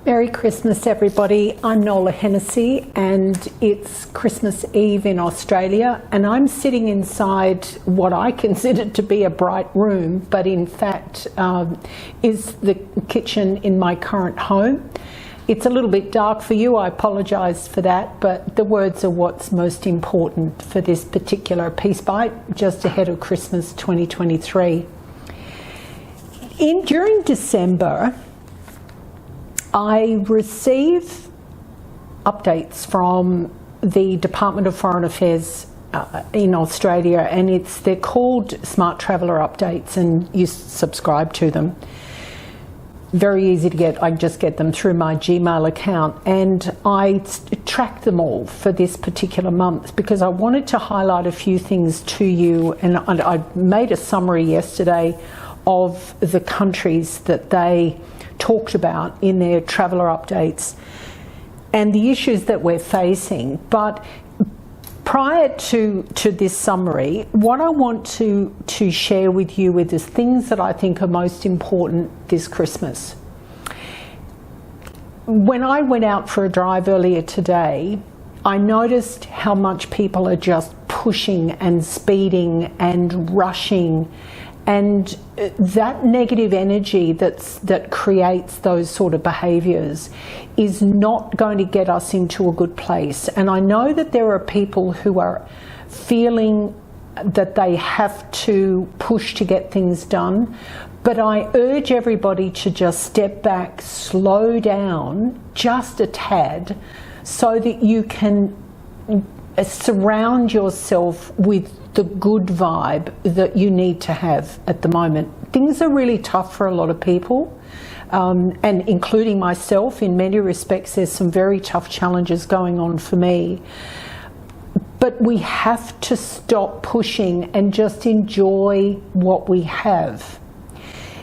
Merry Christmas, everybody. I'm Nola Hennessy, and it's Christmas Eve in Australia, and I'm sitting inside what I consider to be a bright room, but in fact is the kitchen in my current home. It's a little bit dark for you, I apologise for that, but the words are what's most important for this particular Peace Bite, just ahead of Christmas 2023. During December, I receive updates from the Department of Foreign Affairs in Australia, and they're called Smart Traveller Updates, and you subscribe to them. Very easy to get. I just get them through my Gmail account, and I track them all for this particular month because I wanted to highlight a few things to you, and I made a summary yesterday of the countries that they talked about in their traveller updates and the issues that we're facing. But prior to this summary, what I want to share with you is things that I think are most important this Christmas. When I went out for a drive earlier today, I noticed how much people are just pushing and speeding and rushing, and that negative energy that creates those sort of behaviours is not going to get us into a good place. And I know that there are people who are feeling that they have to push to get things done, but I urge everybody to just step back, slow down just a tad, so that you can surround yourself with the good vibe that you need to have at the moment. Things are really tough for a lot of people, and including myself. In many respects, there's some very tough challenges going on for me. But we have to stop pushing and just enjoy what we have.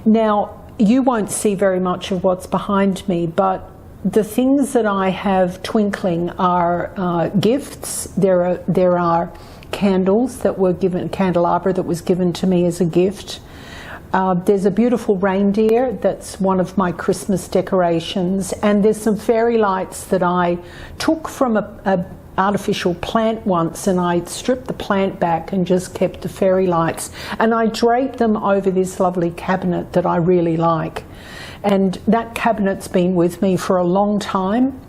Now, you won't see very much of what's behind me, but the things that I have twinkling are gifts. There are candles that were given, candelabra that was given to me as a gift. There's a beautiful reindeer that's one of my Christmas decorations, and there's some fairy lights that I took from a artificial plant once, and I stripped the plant back and just kept the fairy lights, and I draped them over this lovely cabinet that I really like. And that cabinet's been with me for a long time.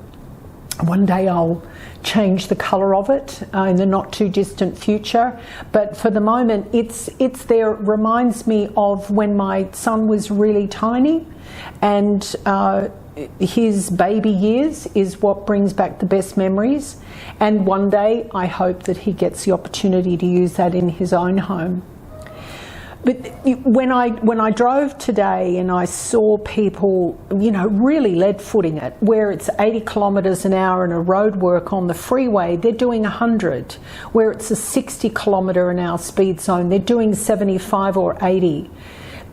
One day I'll change the colour of it in the not too distant future, but for the moment it's there. It reminds me of when my son was really tiny, and his baby years is what brings back the best memories, and one day I hope that he gets the opportunity to use that in his own home. But when I drove today and I saw people, really lead-footing it, where it's 80 kilometres an hour and a roadwork on the freeway, they're doing 100. Where it's a 60 kilometre an hour speed zone, they're doing 75 or 80.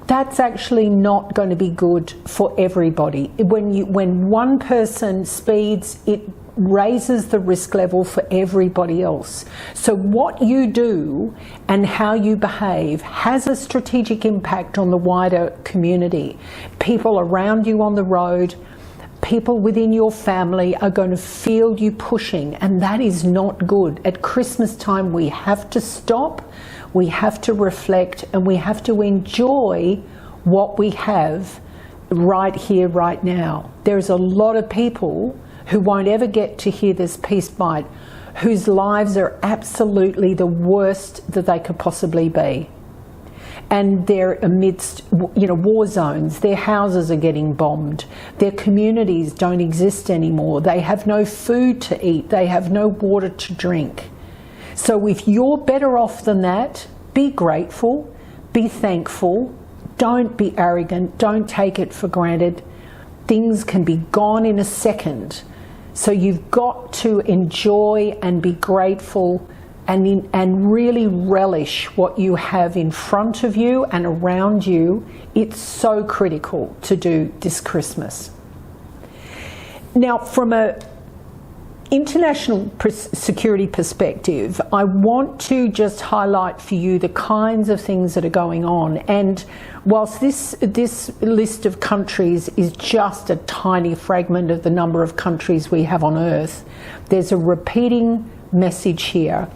That's actually not going to be good for everybody. When one person speeds, it raises the risk level for everybody else. So what you do and how you behave has a strategic impact on the wider community. People around you on the road, people within your family are going to feel you pushing, and that is not good. At Christmas time, we have to stop, we have to reflect, and we have to enjoy what we have right here, right now. There's a lot of people who won't ever get to hear this Peace Bite, whose lives are absolutely the worst that they could possibly be. And they're amidst, war zones. Their houses are getting bombed. Their communities don't exist anymore. They have no food to eat. They have no water to drink. So if you're better off than that, be grateful, be thankful, don't be arrogant, don't take it for granted. Things can be gone in a second. So you've got to enjoy and be grateful and really relish what you have in front of you and around you. It's so critical to do this Christmas. Now, from a international security perspective, I want to just highlight for you the kinds of things that are going on. And whilst this list of countries is just a tiny fragment of the number of countries we have on Earth, there's a repeating message here.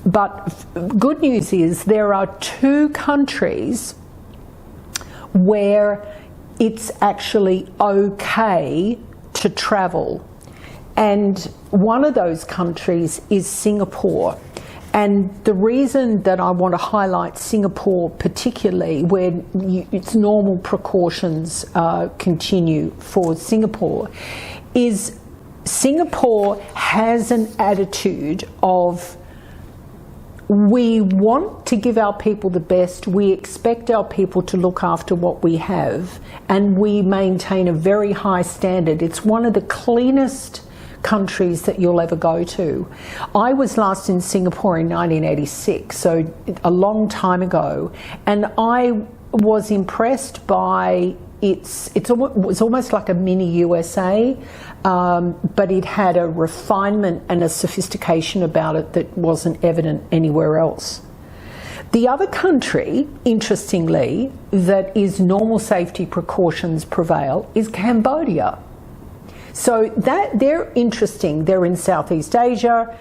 But good news is there are 2 countries where it's actually okay to travel. And one of those countries is Singapore. And the reason that I want to highlight Singapore particularly, where its normal precautions continue for Singapore, is Singapore has an attitude of, we want to give our people the best, we expect our people to look after what we have, and we maintain a very high standard. It's one of the cleanest countries that you'll ever go to. I was last in Singapore in 1986, so a long time ago, and I was impressed by it was almost like a mini USA, but it had a refinement and a sophistication about it that wasn't evident anywhere else. The other country, interestingly, that is normal safety precautions prevail is Cambodia. So that they're interesting. They're in Southeast Asia.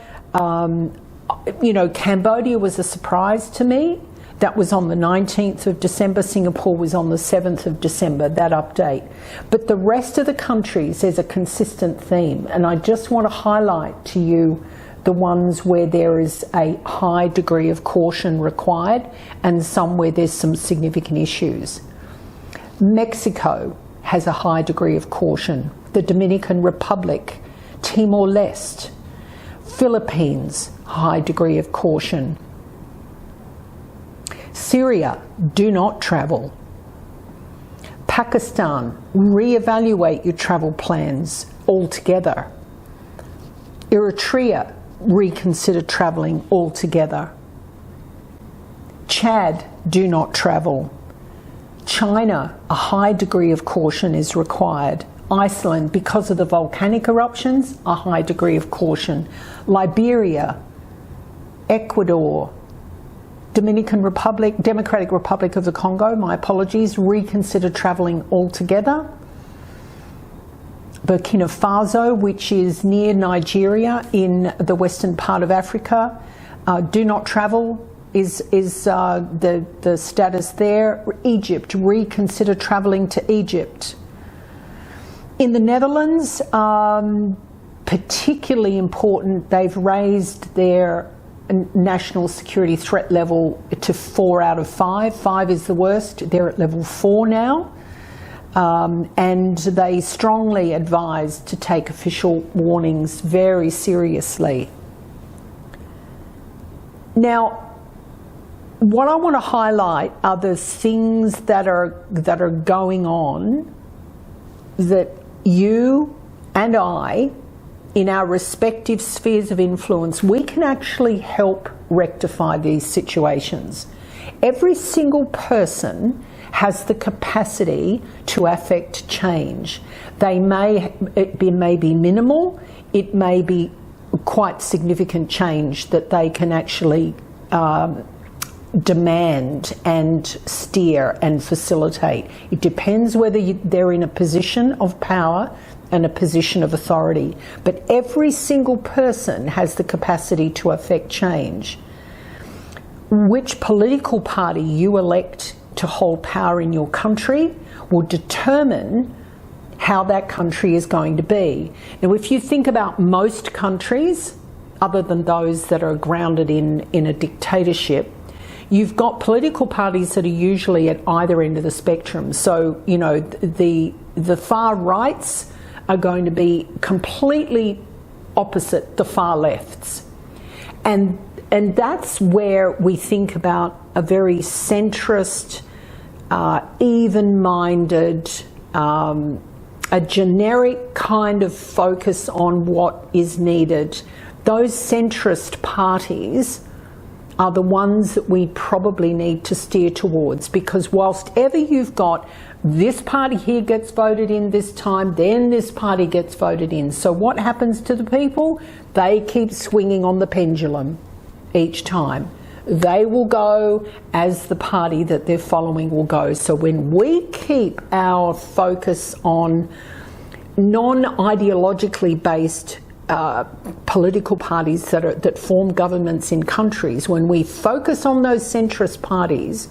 Cambodia was a surprise to me. That was on the 19th of December. Singapore was on the 7th of December, that update. But the rest of the countries, there's a consistent theme. And I just want to highlight to you the ones where there is a high degree of caution required and some where there's some significant issues. Mexico has a high degree of caution. The Dominican Republic, Timor-Leste, Philippines, high degree of caution. Syria, do not travel. Pakistan, reevaluate your travel plans altogether. Eritrea, reconsider travelling altogether. Chad, do not travel. China, a high degree of caution is required. Iceland, because of the volcanic eruptions, a high degree of caution. Liberia, Ecuador, Dominican Republic, Democratic Republic of the Congo, my apologies, reconsider travelling altogether. Burkina Faso, which is near Nigeria in the western part of Africa, do not travel is the status there. Egypt, reconsider travelling to Egypt. In the Netherlands, particularly important, they've raised their national security threat level to 4 out of 5. 5 is the worst. They're at level 4 now. And they strongly advise to take official warnings very seriously. Now, what I want to highlight are the things that are going on that you and I, in our respective spheres of influence, we can actually help rectify these situations. Every single person has the capacity to affect change. It may be minimal, it may be quite significant change that they can actually demand and steer and facilitate. It depends whether they're in a position of power and a position of authority. But every single person has the capacity to affect change. Which political party you elect to hold power in your country will determine how that country is going to be. Now, if you think about most countries, other than those that are grounded in a dictatorship, you've got political parties that are usually at either end of the spectrum. So, you know, the far rights are going to be completely opposite the far lefts. And that's where we think about a very centrist, even-minded, a generic kind of focus on what is needed. Those centrist parties are the ones that we probably need to steer towards, because whilst ever you've got This party here gets voted in this time, then this party gets voted in. So what happens to the people? They keep swinging on the pendulum each time. They will go as the party that they're following will go. So when we keep our focus on non-ideologically based political parties that form governments in countries, when we focus on those centrist parties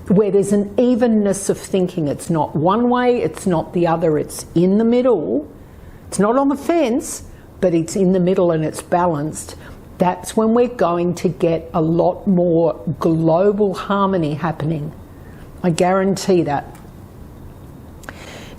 where there's an evenness of thinking, it's not one way, it's not the other, it's in the middle, it's not on the fence, but it's in the middle and it's balanced, that's when we're going to get a lot more global harmony happening. I guarantee that.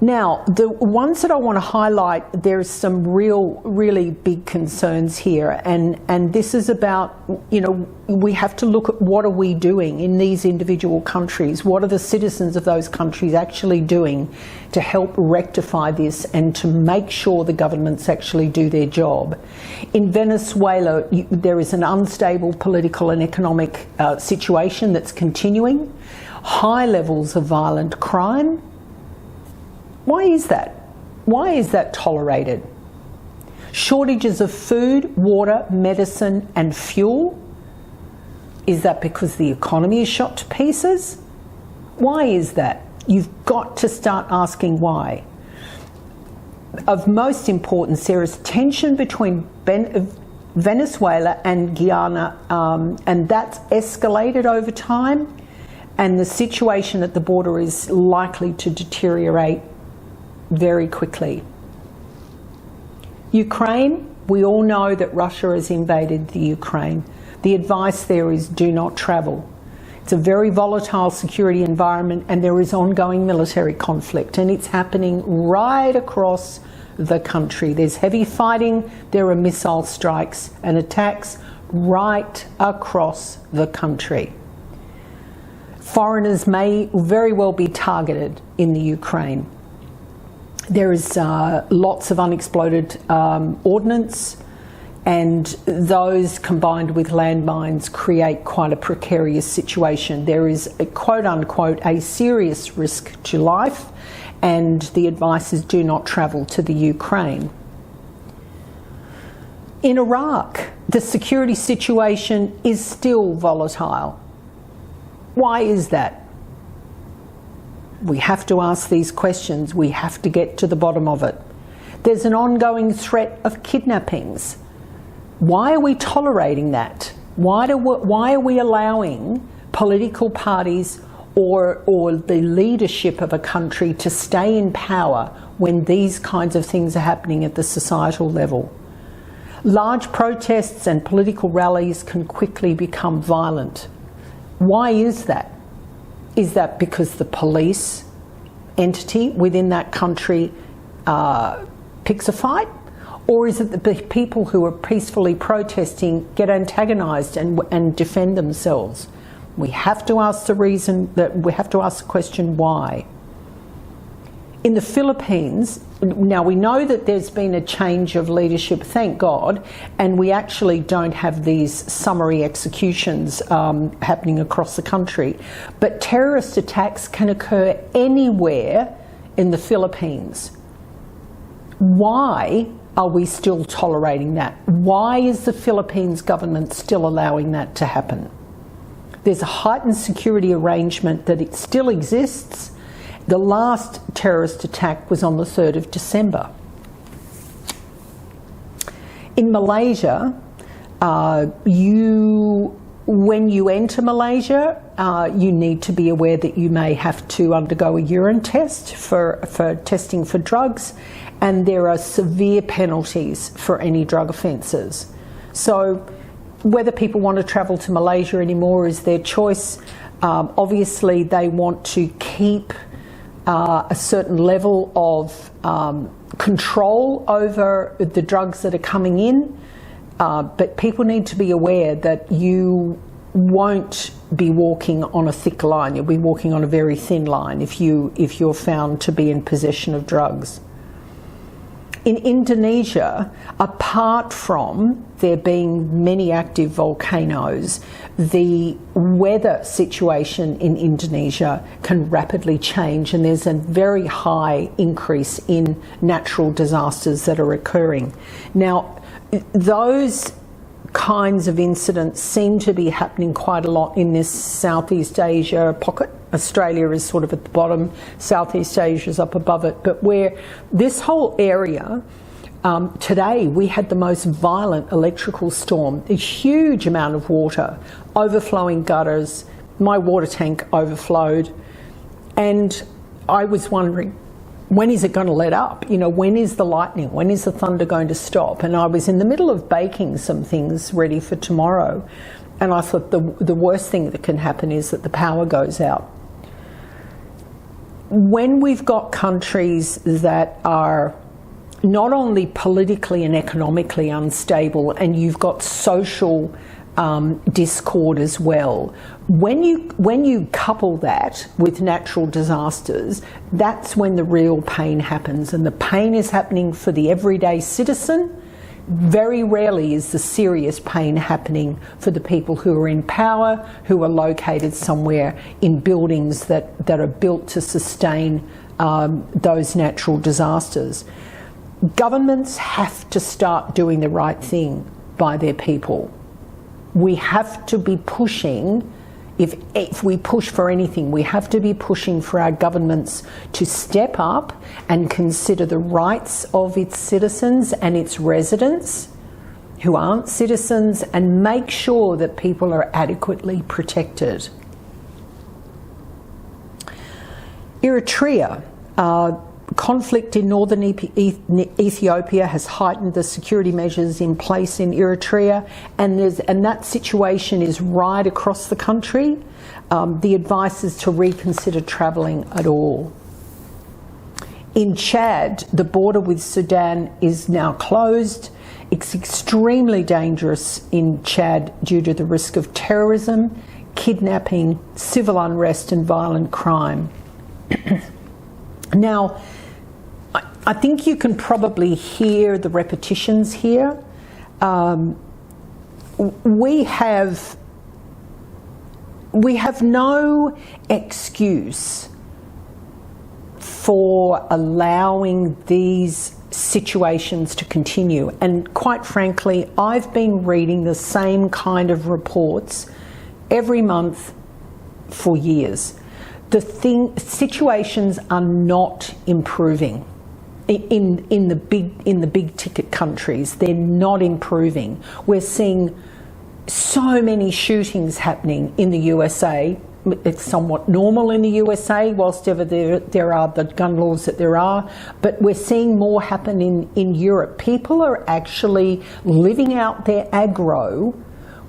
Now, the ones that I want to highlight, there's some really big concerns here, and this is about, you know, we have to look at what are we doing in these individual countries, what are the citizens of those countries actually doing to help rectify this and to make sure the governments actually do their job. In Venezuela, there is an unstable political and economic situation that's continuing, high levels of violent crime. Why is that? Why is that tolerated? Shortages of food, water, medicine and fuel. Is that because the economy is shot to pieces? Why is that? You've got to start asking why. Of most importance, there is tension between Venezuela and Guyana, and that's escalated over time, and the situation at the border is likely to deteriorate very quickly. Ukraine, we all know that Russia has invaded the Ukraine. The advice there is do not travel. It's a very volatile security environment and there is ongoing military conflict, and it's happening right across the country. There's heavy fighting, there are missile strikes and attacks right across the country. Foreigners may very well be targeted in the Ukraine. There is lots of unexploded ordnance, and those combined with landmines create quite a precarious situation. There is a quote unquote a serious risk to life, and the advice is do not travel to the Ukraine. In Iraq, the security situation is still volatile. Why is that? We have to ask these questions. We have to get to the bottom of it. There's an ongoing threat of kidnappings. Why are we tolerating that? Why are we allowing political parties or the leadership of a country to stay in power when these kinds of things are happening at the societal level? Large protests and political rallies can quickly become violent. Why is that? Is that because the police entity within that country picks a fight? Or is it that the people who are peacefully protesting get antagonised and defend themselves? We have to ask the reason, that we have to ask the question why. In the Philippines, now we know that there's been a change of leadership, thank God, and we actually don't have these summary executions happening across the country. But terrorist attacks can occur anywhere in the Philippines. Why are we still tolerating that? Why is the Philippines government still allowing that to happen? There's a heightened security arrangement that it still exists. The last terrorist attack was on the 3rd of December. In Malaysia, when you enter Malaysia, you need to be aware that you may have to undergo a urine test for testing for drugs, and there are severe penalties for any drug offences. So whether people want to travel to Malaysia anymore is their choice. Obviously, they want to keep a certain level of control over the drugs that are coming in, but people need to be aware that you won't be walking on a thick line. You'll be walking on a very thin line if you're found to be in possession of drugs. In Indonesia, apart from there being many active volcanoes, the weather situation in Indonesia can rapidly change, and there's a very high increase in natural disasters that are occurring. Now, those kinds of incidents seem to be happening quite a lot in this Southeast Asia pocket. Australia is sort of at the bottom, Southeast Asia is up above it, but where this whole area, today we had the most violent electrical storm, a huge amount of water, overflowing gutters, my water tank overflowed, and I was wondering, when is it going to let up? You know, when is the lightning? When is the thunder going to stop? And I was in the middle of baking some things ready for tomorrow, and I thought the worst thing that can happen is that the power goes out. When we've got countries that are not only politically and economically unstable, and you've got social discord as well, when you couple that with natural disasters, that's when the real pain happens, and the pain is happening for the everyday citizen. Very rarely is the serious pain happening for the people who are in power, who are located somewhere in buildings that are built to sustain those natural disasters. Governments have to start doing the right thing by their people. We have to be pushing, if we push for anything, we have to be pushing for our governments to step up and consider the rights of its citizens and its residents who aren't citizens, and make sure that people are adequately protected. Eritrea. Conflict in northern Ethiopia has heightened the security measures in place in Eritrea, and that situation is right across the country. The advice is to reconsider travelling at all. In Chad, the border with Sudan is now closed. It's extremely dangerous in Chad due to the risk of terrorism, kidnapping, civil unrest and violent crime. Now, I think you can probably hear the repetitions here. We have no excuse for allowing these situations to continue. And quite frankly, I've been reading the same kind of reports every month for years. Situations are not improving. In the big ticket countries, they're not improving. We're seeing so many shootings happening in the USA. It's somewhat normal in the USA, whilst ever there are the gun laws that there are, but we're seeing more happen in Europe. People are actually living out their aggro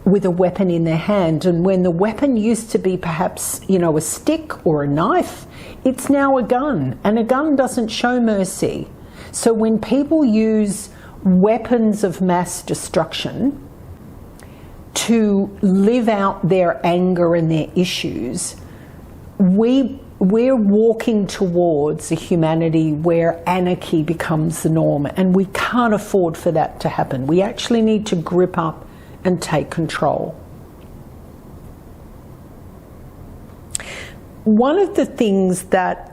with a weapon in their hand, and when the weapon used to be perhaps, you know, a stick or a knife, it's now a gun, and a gun doesn't show mercy. So when people use weapons of mass destruction to live out their anger and their issues, we're walking towards a humanity where anarchy becomes the norm, and we can't afford for that to happen. We actually need to grip up and take control. One of the things that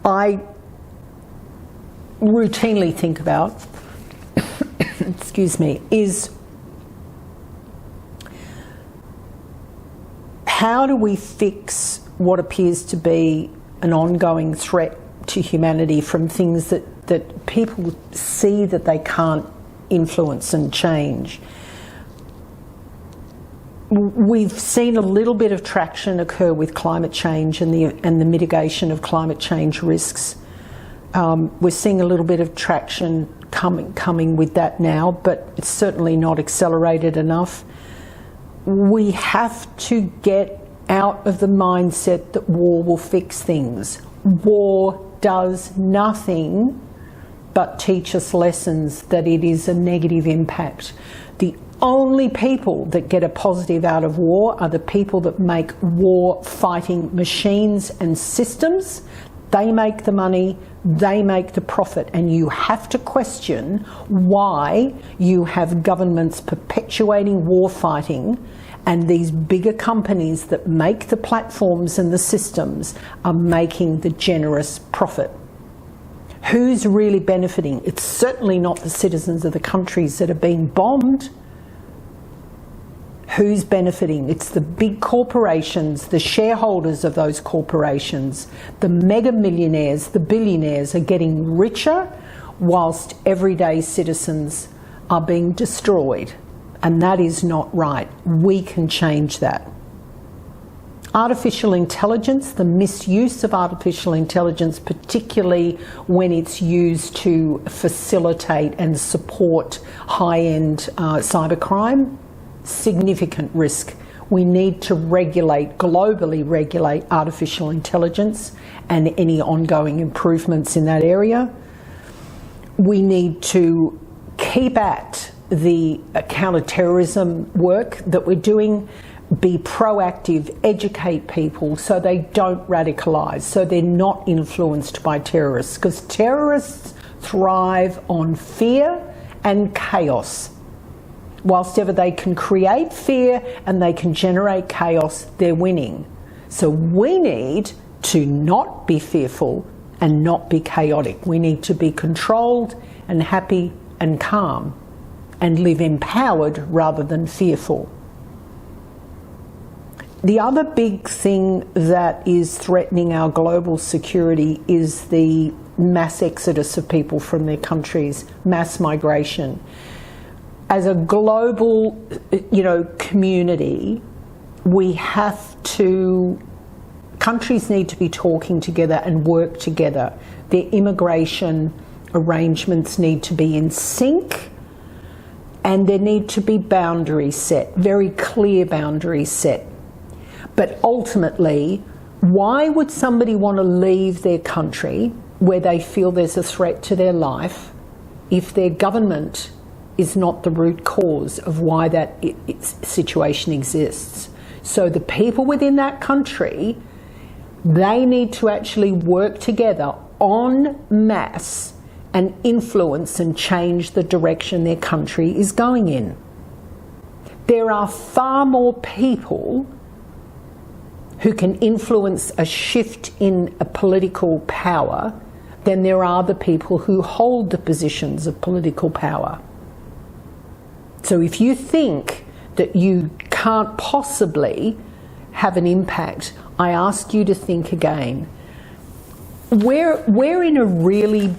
I routinely think about, excuse me, is how do we fix what appears to be an ongoing threat to humanity from things that people see that they can't influence and change. We've seen a little bit of traction occur with climate change and the mitigation of climate change risks. We're seeing a little bit of traction coming with that now, but it's certainly not accelerated enough. We have to get out of the mindset that war will fix things. War does nothing but teach us lessons that it is a negative impact. The only people that get a positive out of war are the people that make war fighting machines and systems. They make the money, They make the profit, and you have to question why you have governments perpetuating war fighting, and these bigger companies that make the platforms and the systems are making the generous profit. Who's really benefiting? It's certainly not the citizens of the countries that are being bombed. Who's benefiting? It's the big corporations, the shareholders of those corporations, the mega millionaires, the billionaires are getting richer whilst everyday citizens are being destroyed. And that is not right. We can change that. Artificial intelligence, the misuse of artificial intelligence, particularly when it's used to facilitate and support high-end cybercrime, significant risk. We need to globally regulate artificial intelligence and any ongoing improvements in that area. We need to keep at the counter-terrorism work that we're doing, be proactive, educate people so they don't radicalise, so they're not influenced by terrorists, because terrorists thrive on fear and chaos. Whilst ever they can create fear and they can generate chaos, they're winning. So we need to not be fearful and not be chaotic. We need to be controlled and happy and calm and live empowered rather than fearful. The other big thing that is threatening our global security is the mass exodus of people from their countries, mass migration. As a global, community, countries need to be talking together and work together. Their immigration arrangements need to be in sync, and there need to be boundaries set, very clear boundaries set. But ultimately, why would somebody want to leave their country where they feel there's a threat to their life if their government is not the root cause of why that situation exists? So the people within that country, they need to actually work together en masse and influence and change the direction their country is going in. There are far more people who can influence a shift in a political power than there are the people who hold the positions of political power. So if you think that you can't possibly have an impact, I ask you to think again. We're in a really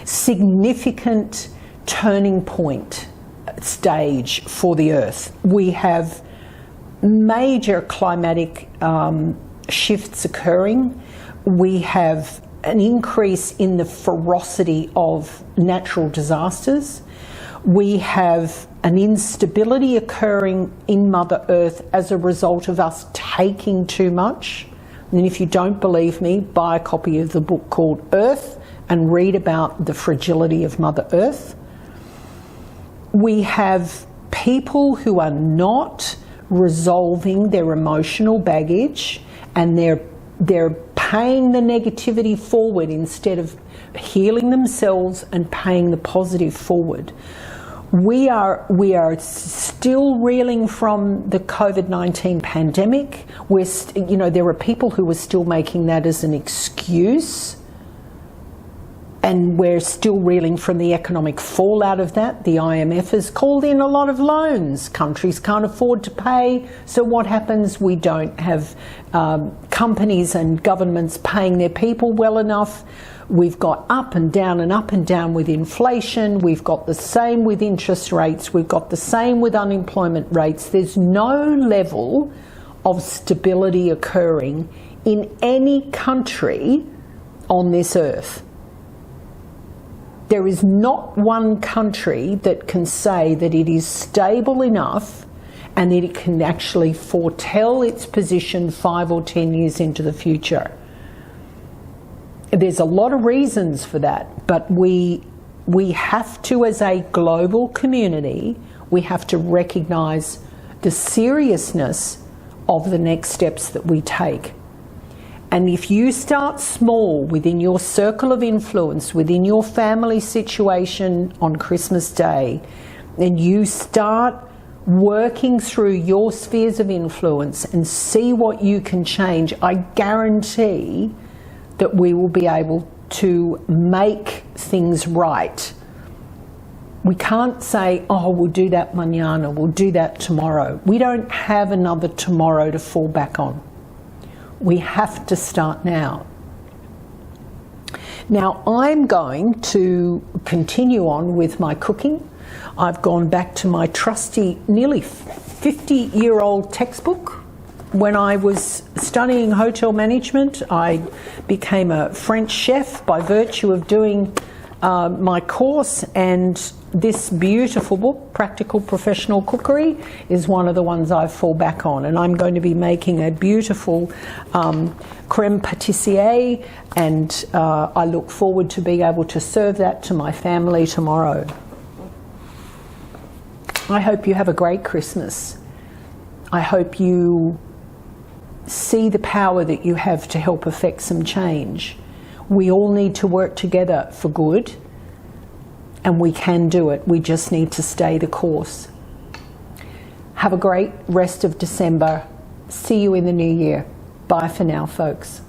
significant turning point stage for the Earth. We have major climatic shifts occurring. We have an increase in the ferocity of natural disasters. We have an instability occurring in Mother Earth as a result of us taking too much. And if you don't believe me, buy a copy of the book called Earth and read about the fragility of Mother Earth. We have people who are not resolving their emotional baggage, and they're paying the negativity forward instead of healing themselves and paying the positive forward. We are still reeling from the COVID-19 pandemic. There are people who are still making that as an excuse, and we're still reeling from the economic fallout of that. The IMF has called in a lot of loans. Countries can't afford to pay. So what happens? We don't have companies and governments paying their people well enough. We've got up and down with inflation. We've got the same with interest rates. We've got the same with unemployment rates. There's no level of stability occurring in any country on this earth. There is not one country that can say that it is stable enough and that it can actually foretell its position 5 or 10 years into the future. There's a lot of reasons for that, but we have to, as a global community, we have to recognise the seriousness of the next steps that we take. And if you start small within your circle of influence, within your family situation on Christmas Day, and you start working through your spheres of influence and see what you can change, I guarantee that we will be able to make things right. We can't say, oh, we'll do that mañana, we'll do that tomorrow. We don't have another tomorrow to fall back on. We have to start now. Now I'm going to continue on with my cooking. I've gone back to my trusty, nearly 50-year-old textbook. When I was studying hotel management, I became a French chef by virtue of doing my course, and this beautiful book, Practical Professional Cookery, is one of the ones I fall back on. And I'm going to be making a beautiful creme pâtissier, and I look forward to being able to serve that to my family tomorrow. I hope you have a great Christmas. I hope you see the power that you have to help affect some change. We all need to work together for good, and we can do it. We just need to stay the course. Have a great rest of December. See you in the new year. Bye for now, folks.